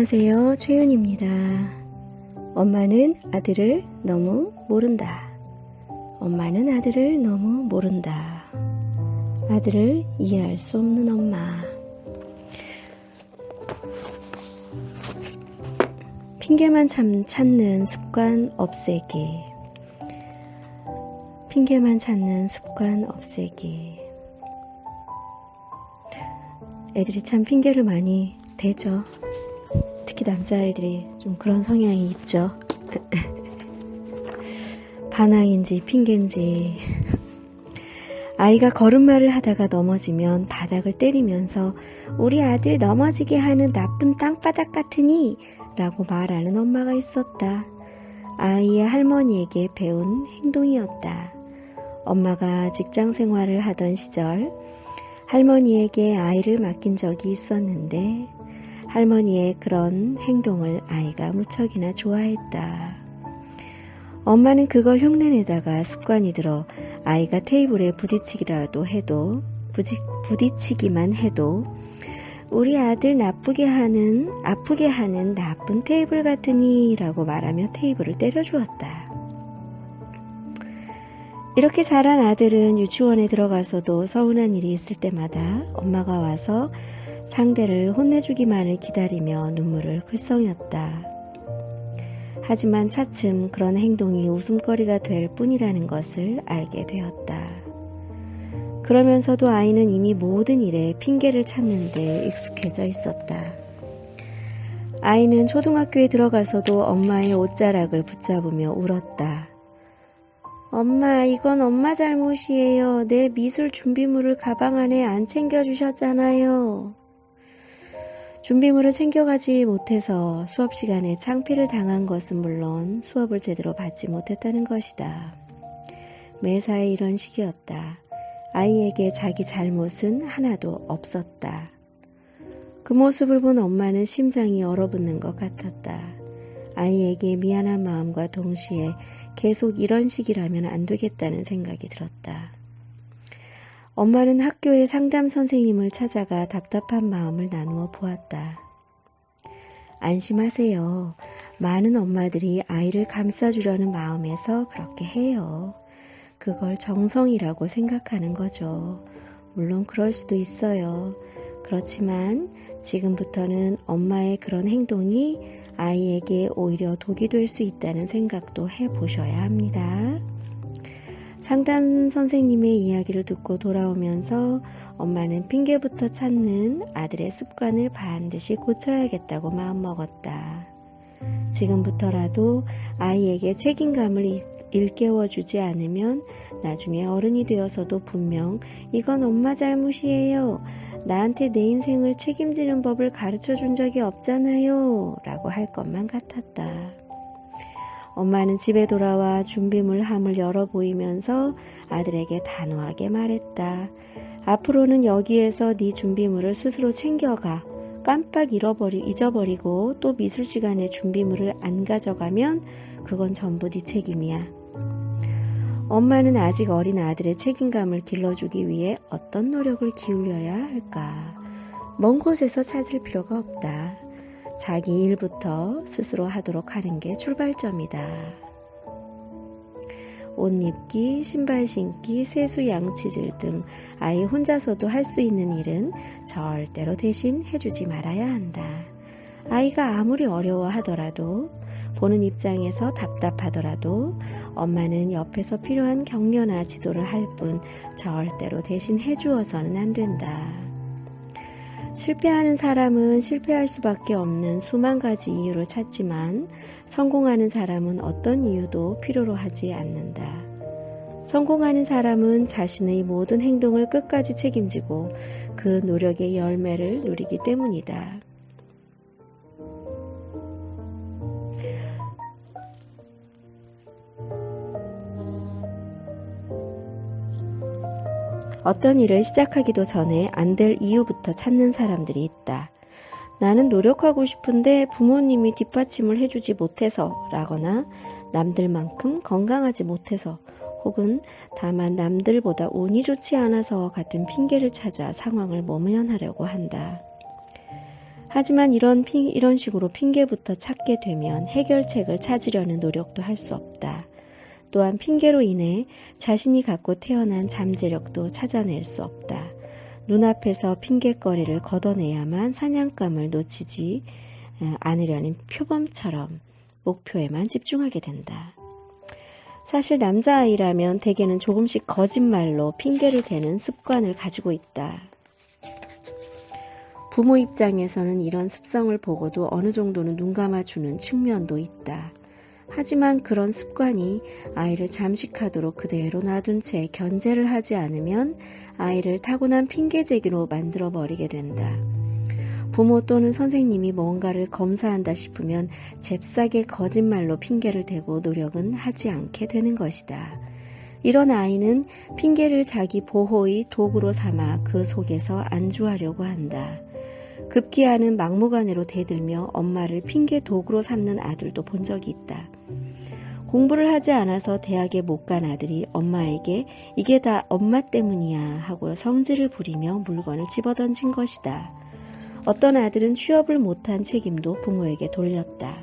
안녕하세요. 최윤입니다. 엄마는 아들을 너무 모른다. 엄마는 아들을 너무 모른다. 아들을 이해할 수 없는 엄마. 핑계만 찾는 습관 없애기. 핑계만 찾는 습관 없애기. 애들이 참 핑계를 많이 대죠. 특히 남자애들이 좀 그런 성향이 있죠. 반항인지 핑계인지. 아이가 걸음마를 하다가 넘어지면 바닥을 때리면서 우리 아들 넘어지게 하는 나쁜 땅바닥 같으니 라고 말하는 엄마가 있었다. 아이의 할머니에게 배운 행동이었다. 엄마가 직장 생활을 하던 시절 할머니에게 아이를 맡긴 적이 있었는데 할머니의 그런 행동을 아이가 무척이나 좋아했다. 엄마는 그걸 흉내내다가 습관이 들어 아이가 테이블에 부딪히기만 해도 우리 아들 아프게 하는 나쁜 테이블 같으니 라고 말하며 테이블을 때려주었다. 이렇게 자란 아들은 유치원에 들어가서도 서운한 일이 있을 때마다 엄마가 와서 상대를 혼내주기만을 기다리며 눈물을 글썽였다. 하지만 차츰 그런 행동이 웃음거리가 될 뿐이라는 것을 알게 되었다. 그러면서도 아이는 이미 모든 일에 핑계를 찾는 데 익숙해져 있었다. 아이는 초등학교에 들어가서도 엄마의 옷자락을 붙잡으며 울었다. 엄마, 이건 엄마 잘못이에요. 내 미술 준비물을 가방 안에 안 챙겨주셨잖아요. 준비물을 챙겨가지 못해서 수업 시간에 창피를 당한 것은 물론 수업을 제대로 받지 못했다는 것이다. 매사에 이런 식이었다. 아이에게 자기 잘못은 하나도 없었다. 그 모습을 본 엄마는 심장이 얼어붙는 것 같았다. 아이에게 미안한 마음과 동시에 계속 이런 식이라면 안 되겠다는 생각이 들었다. 엄마는 학교의 상담 선생님을 찾아가 답답한 마음을 나누어 보았다. 안심하세요. 많은 엄마들이 아이를 감싸주려는 마음에서 그렇게 해요. 그걸 정성이라고 생각하는 거죠. 물론 그럴 수도 있어요. 그렇지만 지금부터는 엄마의 그런 행동이 아이에게 오히려 독이 될 수 있다는 생각도 해보셔야 합니다. 상담 선생님의 이야기를 듣고 돌아오면서 엄마는 핑계부터 찾는 아들의 습관을 반드시 고쳐야겠다고 마음먹었다. 지금부터라도 아이에게 책임감을 일깨워주지 않으면 나중에 어른이 되어서도 분명 이건 엄마 잘못이에요. 나한테 내 인생을 책임지는 법을 가르쳐준 적이 없잖아요. 라고 할 것만 같았다. 엄마는 집에 돌아와 준비물 함을 열어 보이면서 아들에게 단호하게 말했다. 앞으로는 여기에서 네 준비물을 스스로 챙겨가. 깜빡 잊어버리고 또 미술 시간에 준비물을 안 가져가면 그건 전부 네 책임이야. 엄마는 아직 어린 아들의 책임감을 길러주기 위해 어떤 노력을 기울여야 할까? 먼 곳에서 찾을 필요가 없다. 자기 일부터 스스로 하도록 하는 게 출발점이다. 옷 입기, 신발 신기, 세수 양치질 등 아이 혼자서도 할 수 있는 일은 절대로 대신 해주지 말아야 한다. 아이가 아무리 어려워하더라도 보는 입장에서 답답하더라도 엄마는 옆에서 필요한 격려나 지도를 할 뿐 절대로 대신 해주어서는 안 된다. 실패하는 사람은 실패할 수밖에 없는 수만 가지 이유를 찾지만 성공하는 사람은 어떤 이유도 필요로 하지 않는다. 성공하는 사람은 자신의 모든 행동을 끝까지 책임지고 그 노력의 열매를 누리기 때문이다. 어떤 일을 시작하기도 전에 안 될 이유부터 찾는 사람들이 있다. 나는 노력하고 싶은데 부모님이 뒷받침을 해주지 못해서 라거나 남들만큼 건강하지 못해서 혹은 다만 남들보다 운이 좋지 않아서 같은 핑계를 찾아 상황을 모면하려고 한다. 하지만 이런 식으로 핑계부터 찾게 되면 해결책을 찾으려는 노력도 할 수 없다. 또한 핑계로 인해 자신이 갖고 태어난 잠재력도 찾아낼 수 없다. 눈앞에서 핑계거리를 걷어내야만 사냥감을 놓치지 않으려는 표범처럼 목표에만 집중하게 된다. 사실 남자아이라면 대개는 조금씩 거짓말로 핑계를 대는 습관을 가지고 있다. 부모 입장에서는 이런 습성을 보고도 어느 정도는 눈 감아주는 측면도 있다. 하지만 그런 습관이 아이를 잠식하도록 그대로 놔둔 채 견제를 하지 않으면 아이를 타고난 핑계제기로 만들어버리게 된다. 부모 또는 선생님이 뭔가를 검사한다 싶으면 잽싸게 거짓말로 핑계를 대고 노력은 하지 않게 되는 것이다. 이런 아이는 핑계를 자기 보호의 도구로 삼아 그 속에서 안주하려고 한다. 급기야는 막무가내로 대들며 엄마를 핑계 도구로 삼는 아들도 본 적이 있다. 공부를 하지 않아서 대학에 못 간 아들이 엄마에게 이게 다 엄마 때문이야 하고 성질을 부리며 물건을 집어던진 것이다. 어떤 아들은 취업을 못한 책임도 부모에게 돌렸다.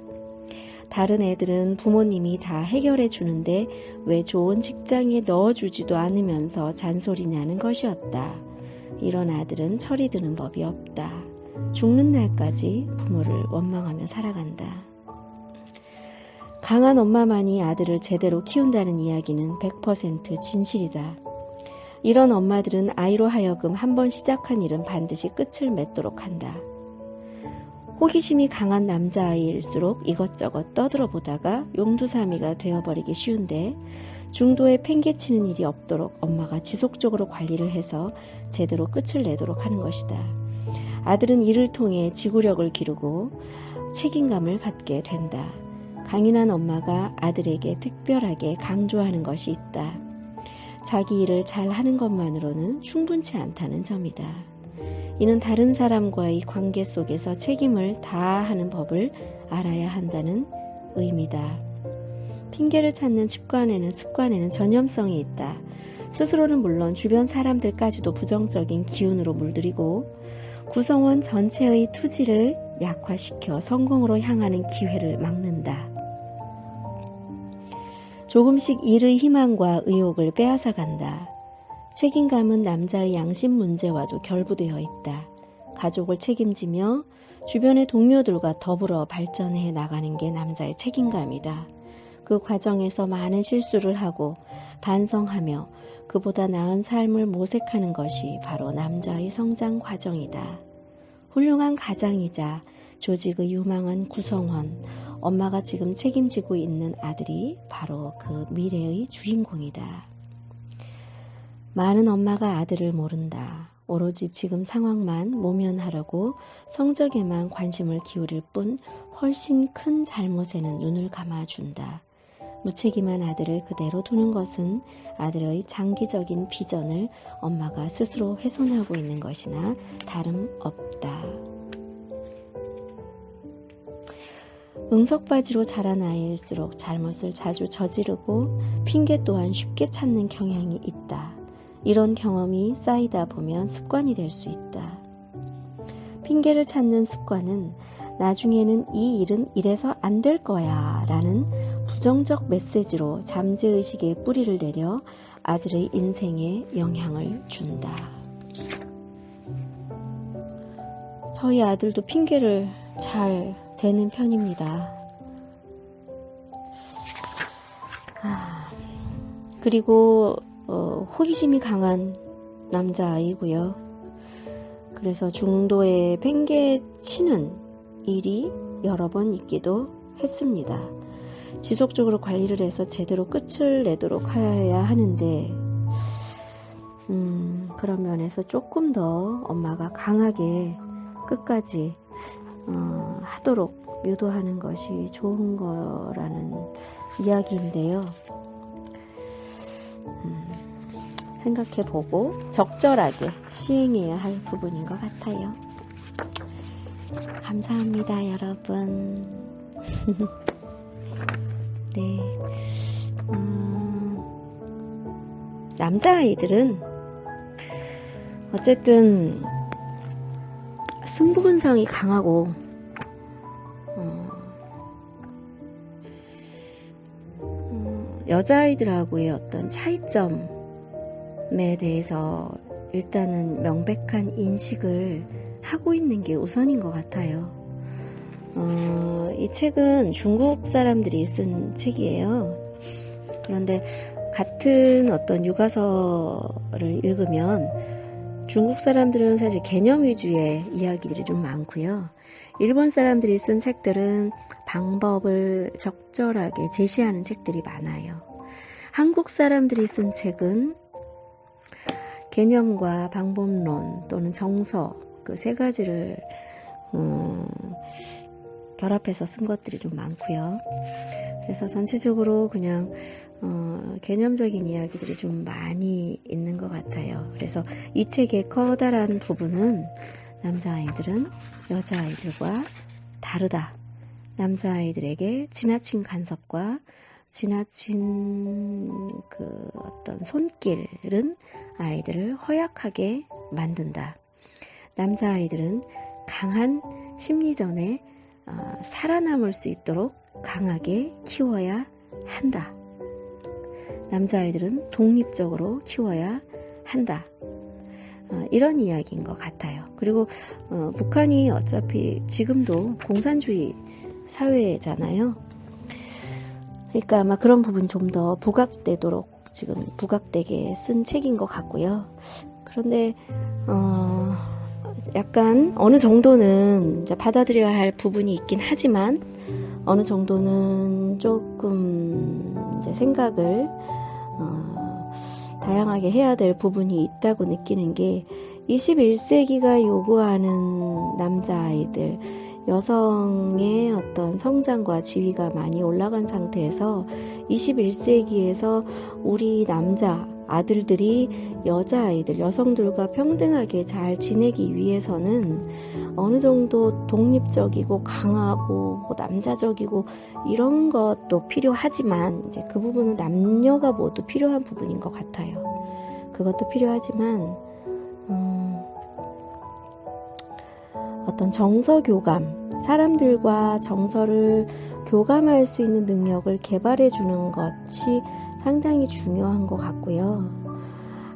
다른 애들은 부모님이 다 해결해 주는데 왜 좋은 직장에 넣어주지도 않으면서 잔소리냐는 것이었다. 이런 아들은 철이 드는 법이 없다. 죽는 날까지 부모를 원망하며 살아간다. 강한 엄마만이 아들을 제대로 키운다는 이야기는 100% 진실이다. 이런 엄마들은 아이로 하여금 한번 시작한 일은 반드시 끝을 맺도록 한다. 호기심이 강한 남자아이일수록 이것저것 떠들어보다가 용두사미가 되어버리기 쉬운데 중도에 팽개치는 일이 없도록 엄마가 지속적으로 관리를 해서 제대로 끝을 내도록 하는 것이다. 아들은 이를 통해 지구력을 기르고 책임감을 갖게 된다. 강인한 엄마가 아들에게 특별하게 강조하는 것이 있다. 자기 일을 잘 하는 것만으로는 충분치 않다는 점이다. 이는 다른 사람과의 관계 속에서 책임을 다하는 법을 알아야 한다는 의미다. 핑계를 찾는 습관에는 전염성이 있다. 스스로는 물론 주변 사람들까지도 부정적인 기운으로 물들이고 구성원 전체의 투지를 약화시켜 성공으로 향하는 기회를 막는다. 조금씩 일의 희망과 의욕을 빼앗아 간다. 책임감은 남자의 양심 문제와도 결부되어 있다. 가족을 책임지며 주변의 동료들과 더불어 발전해 나가는 게 남자의 책임감이다. 그 과정에서 많은 실수를 하고 반성하며 그보다 나은 삶을 모색하는 것이 바로 남자의 성장 과정이다. 훌륭한 가장이자 조직의 유망한 구성원, 엄마가 지금 책임지고 있는 아들이 바로 그 미래의 주인공이다. 많은 엄마가 아들을 모른다. 오로지 지금 상황만 모면하려고 성적에만 관심을 기울일 뿐 훨씬 큰 잘못에는 눈을 감아준다. 무책임한 아들을 그대로 두는 것은 아들의 장기적인 비전을 엄마가 스스로 훼손하고 있는 것이나 다름없다. 응석바지로 자란 아이일수록 잘못을 자주 저지르고 핑계 또한 쉽게 찾는 경향이 있다. 이런 경험이 쌓이다 보면 습관이 될 수 있다. 핑계를 찾는 습관은 나중에는 이 일은 이래서 안 될 거야 라는 부정적 메시지로 잠재의식에 뿌리를 내려 아들의 인생에 영향을 준다. 저희 아들도 핑계를 잘 대는 편입니다. 그리고 호기심이 강한 남자아이고요. 그래서 중도에 팽개치는 일이 여러 번 있기도 했습니다. 지속적으로 관리를 해서 제대로 끝을 내도록 해야 하는데 그런 면에서 조금 더 엄마가 강하게 끝까지 하도록 유도하는 것이 좋은 거라는 이야기인데요. 생각해보고 적절하게 시행해야 할 부분인 것 같아요. 감사합니다, 여러분. 네. 남자아이들은 어쨌든 승부근성이 강하고 여자아이들하고의 어떤 차이점에 대해서 일단은 명백한 인식을 하고 있는 게 우선인 것 같아요. 이 책은 중국 사람들이 쓴 책이에요. 그런데 같은 어떤 육아서를 읽으면 중국 사람들은 사실 개념 위주의 이야기들이 좀 많고요. 일본 사람들이 쓴 책들은 방법을 적절하게 제시하는 책들이 많아요. 한국 사람들이 쓴 책은 개념과 방법론 또는 정서 그 세 가지를 결합해서 쓴 것들이 좀 많고요. 그래서 전체적으로 그냥 개념적인 이야기들이 좀 많이 있는 것 같아요. 그래서 이 책의 커다란 부분은 남자아이들은 여자아이들과 다르다. 남자아이들에게 지나친 간섭과 지나친 그 어떤 손길은 아이들을 허약하게 만든다. 남자아이들은 강한 심리전에 살아남을 수 있도록 강하게 키워야 한다. 남자아이들은 독립적으로 키워야 한다. 이런 이야기인 것 같아요. 그리고 북한이 어차피 지금도 공산주의 사회잖아요. 그러니까 아마 그런 부분이 좀 더 부각되도록 지금 부각되게 쓴 책인 것 같고요. 그런데 약간 어느 정도는 이제 받아들여야 할 부분이 있긴 하지만 어느 정도는 조금 이제 생각을 다양하게 해야 될 부분이 있다고 느끼는 게 21세기가 요구하는 남자아이들, 여성의 어떤 성장과 지위가 많이 올라간 상태에서 21세기에서 우리 남자 아들들이 여자아이들, 여성들과 평등하게 잘 지내기 위해서는 어느 정도 독립적이고 강하고 남자적이고 이런 것도 필요하지만 이제 그 부분은 남녀가 모두 필요한 부분인 것 같아요. 그것도 필요하지만 어떤 정서 교감, 사람들과 정서를 교감할 수 있는 능력을 개발해 주는 것이 상당히 중요한 것 같고요.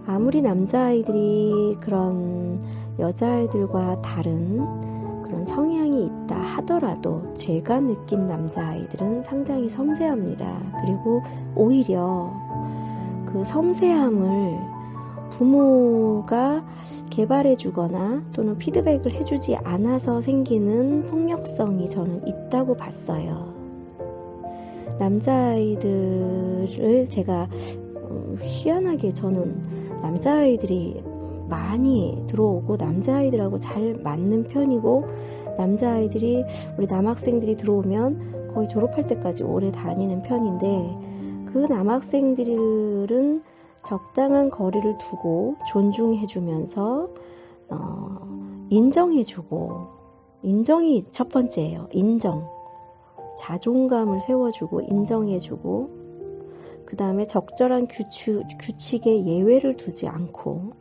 아무리 남자아이들이 그런 여자아이들과 다른 그런 성향이 있다 하더라도 제가 느낀 남자아이들은 상당히 섬세합니다. 그리고 오히려 그 섬세함을 부모가 개발해 주거나 또는 피드백을 해주지 않아서 생기는 폭력성이 저는 있다고 봤어요. 남자아이들을 제가 희한하게 저는 남자아이들이 많이 들어오고 남자아이들하고 잘 맞는 편이고 남자아이들이 우리 남학생들이 들어오면 거의 졸업할 때까지 오래 다니는 편인데 그 남학생들은 적당한 거리를 두고 존중해주면서 인정해주고 인정이 첫 번째예요. 인정. 자존감을 세워주고 인정해주고 그 다음에 적절한 규칙에 예외를 두지 않고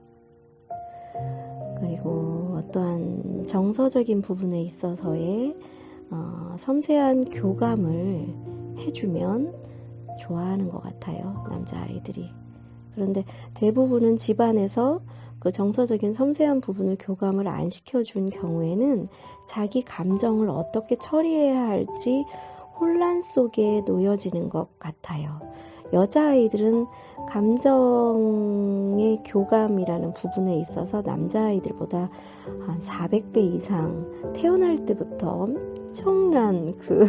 그리고 어떠한 정서적인 부분에 있어서의 섬세한 교감을 해주면 좋아하는 것 같아요. 남자아이들이. 그런데 대부분은 집안에서 그 정서적인 섬세한 부분을 교감을 안 시켜준 경우에는 자기 감정을 어떻게 처리해야 할지 혼란 속에 놓여지는 것 같아요. 여자아이들은 감정의 교감이라는 부분에 있어서 남자아이들보다 한 400배 이상 태어날 때부터 엄청난 그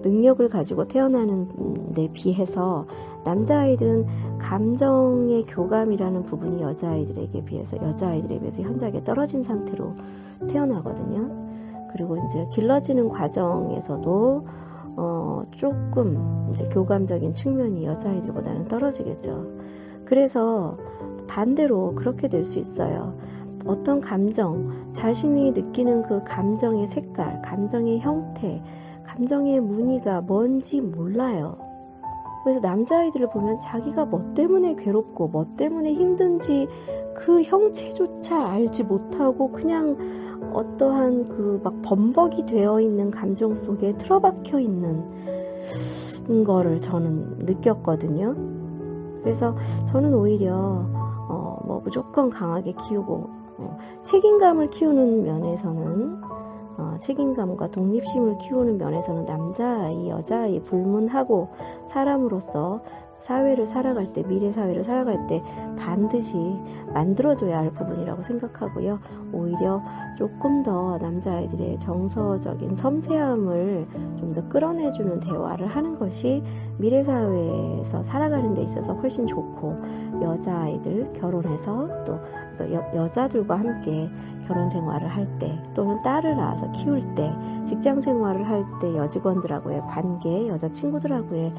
능력을 가지고 태어나는 데 비해서 남자아이들은 감정의 교감이라는 부분이 여자아이들에 비해서 현저하게 떨어진 상태로 태어나거든요. 그리고 이제 길러지는 과정에서도 조금 이제 교감적인 측면이 여자아이들보다는 떨어지겠죠. 그래서 반대로 그렇게 될 수 있어요. 어떤 감정, 자신이 느끼는 그 감정의 색깔, 감정의 형태, 감정의 무늬가 뭔지 몰라요. 그래서 남자아이들을 보면 자기가 뭐 때문에 괴롭고 뭐 때문에 힘든지 그 형체조차 알지 못하고 그냥 어떠한 그 막 범벅이 되어 있는 감정 속에 틀어박혀 있는 거를 저는 느꼈거든요. 그래서 저는 오히려 뭐 무조건 강하게 키우고 책임감을 키우는 면에서는 책임감과 독립심을 키우는 면에서는 남자아이, 여자아이 불문하고 사람으로서 사회를 살아갈 때, 미래 사회를 살아갈 때 반드시 만들어줘야 할 부분이라고 생각하고요. 오히려 조금 더 남자아이들의 정서적인 섬세함을 좀 더 끌어내주는 대화를 하는 것이 미래 사회에서 살아가는 데 있어서 훨씬 좋고, 여자아이들 결혼해서 또 여자들과 함께 결혼 생활을 할 때, 또는 딸을 낳아서 키울 때, 직장 생활을 할 때 여직원들하고의 관계, 여자친구들하고의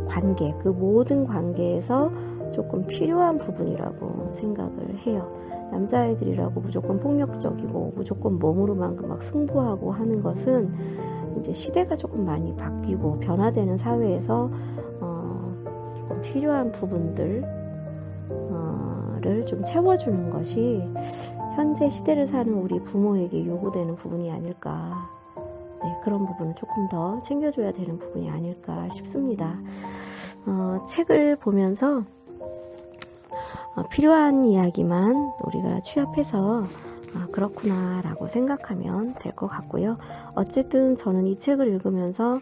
관계, 그 모든 관계에서 조금 필요한 부분이라고 생각을 해요. 남자아이들이라고 무조건 폭력적이고 무조건 몸으로만 막 승부하고 하는 것은 이제 시대가 조금 많이 바뀌고 변화되는 사회에서 조금 필요한 부분들을 좀 채워주는 것이 현재 시대를 사는 우리 부모에게 요구되는 부분이 아닐까. 네, 그런 부분을 조금 더 챙겨줘야 되는 부분이 아닐까 싶습니다. 책을 보면서 필요한 이야기만 우리가 취합해서 그렇구나 라고 생각하면 될 것 같고요. 어쨌든 저는 이 책을 읽으면서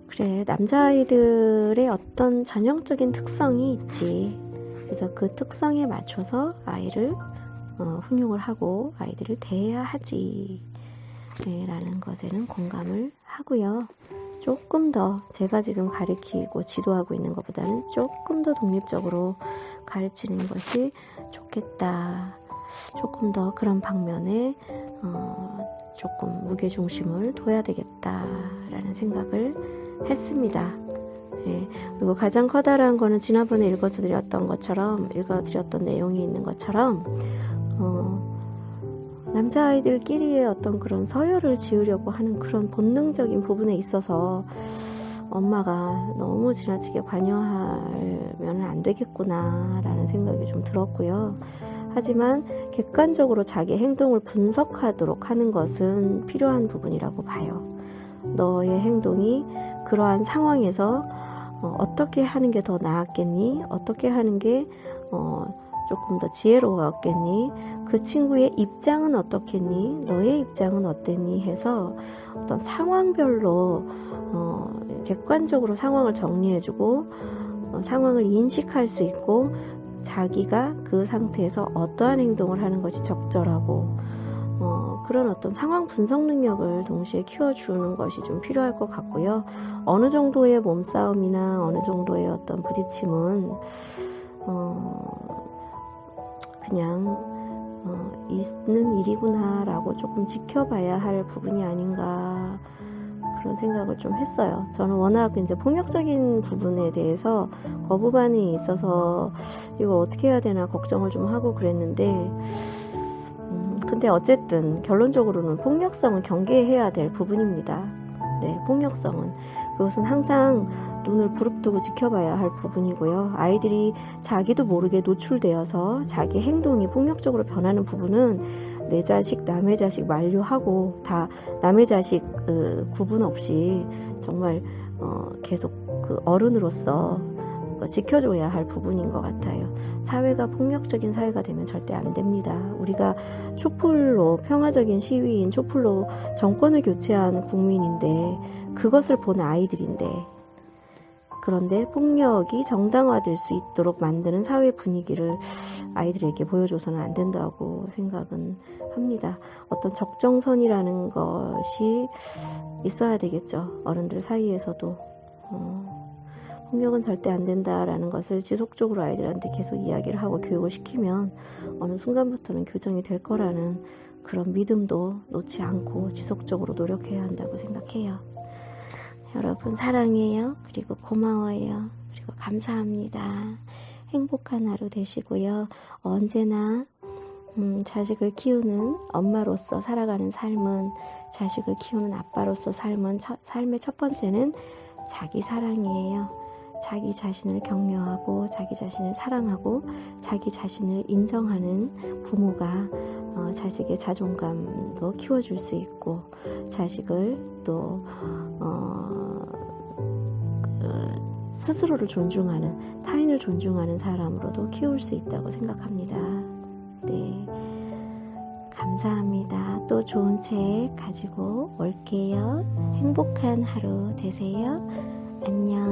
그래, 남자아이들의 어떤 전형적인 특성이 있지. 그래서 그 특성에 맞춰서 아이를 훈육을 하고 아이들을 대해야 하지 라는 것에는 공감을 하고요. 조금 더 제가 지금 가르치고 지도하고 있는 것보다는 조금 더 독립적으로 가르치는 것이 좋겠다. 조금 더 그런 방면에 조금 무게중심을 둬야 되겠다라는 생각을 했습니다. 예, 그리고 가장 커다란 거는 지난번에 읽어드렸던 내용이 있는 것처럼 남자아이들끼리의 어떤 그런 서열을 지으려고 하는 그런 본능적인 부분에 있어서 엄마가 너무 지나치게 관여하면 안 되겠구나 라는 생각이 좀 들었고요. 하지만 객관적으로 자기 행동을 분석하도록 하는 것은 필요한 부분이라고 봐요. 너의 행동이 그러한 상황에서 어떻게 하는 게 더 나았겠니? 어떻게 하는 게 조금 더 지혜로웠겠니? 그 친구의 입장은 어떻겠니? 너의 입장은 어땠니? 해서 어떤 상황별로 객관적으로 상황을 정리해주고 상황을 인식할 수 있고 자기가 그 상태에서 어떠한 행동을 하는 것이 적절하고 그런 어떤 상황 분석 능력을 동시에 키워주는 것이 좀 필요할 것 같고요. 어느 정도의 몸싸움이나 어느 정도의 어떤 부딪힘은 그냥 있는 일이구나 라고 조금 지켜봐야 할 부분이 아닌가 그런 생각을 좀 했어요. 저는 워낙 이제 폭력적인 부분에 대해서 거부반응이 있어서 이걸 어떻게 해야 되나 걱정을 좀 하고 그랬는데 근데 어쨌든 결론적으로는 폭력성은 경계해야 될 부분입니다. 네, 폭력성은 그것은 항상 눈을 부릅뜨고 지켜봐야 할 부분이고요. 아이들이 자기도 모르게 노출되어서 자기 행동이 폭력적으로 변하는 부분은 내 자식, 남의 자식 만류하고 다 남의 자식 구분 없이 정말 계속 그 어른으로서 지켜줘야 할 부분인 것 같아요. 사회가 폭력적인 사회가 되면 절대 안 됩니다. 우리가 촛불로 평화적인 시위인 촛불로 정권을 교체한 국민인데 그것을 본 아이들인데 그런데 폭력이 정당화될 수 있도록 만드는 사회 분위기를 아이들에게 보여줘서는 안 된다고 생각은 합니다. 어떤 적정선이라는 것이 있어야 되겠죠. 어른들 사이에서도 폭력은 절대 안 된다라는 것을 지속적으로 아이들한테 계속 이야기를 하고 교육을 시키면 어느 순간부터는 교정이 될 거라는 그런 믿음도 놓지 않고 지속적으로 노력해야 한다고 생각해요. 여러분 사랑해요. 그리고 고마워요. 그리고 감사합니다. 행복한 하루 되시고요. 언제나 자식을 키우는 엄마로서 살아가는 삶은, 자식을 키우는 아빠로서 삶의 첫 번째는 자기 사랑이에요. 자기 자신을 격려하고 자기 자신을 사랑하고 자기 자신을 인정하는 부모가 자식의 자존감도 키워줄 수 있고, 자식을 또 스스로를 존중하는, 타인을 존중하는 사람으로도 키울 수 있다고 생각합니다. 네, 감사합니다. 또 좋은 책 가지고 올게요. 행복한 하루 되세요. 안녕.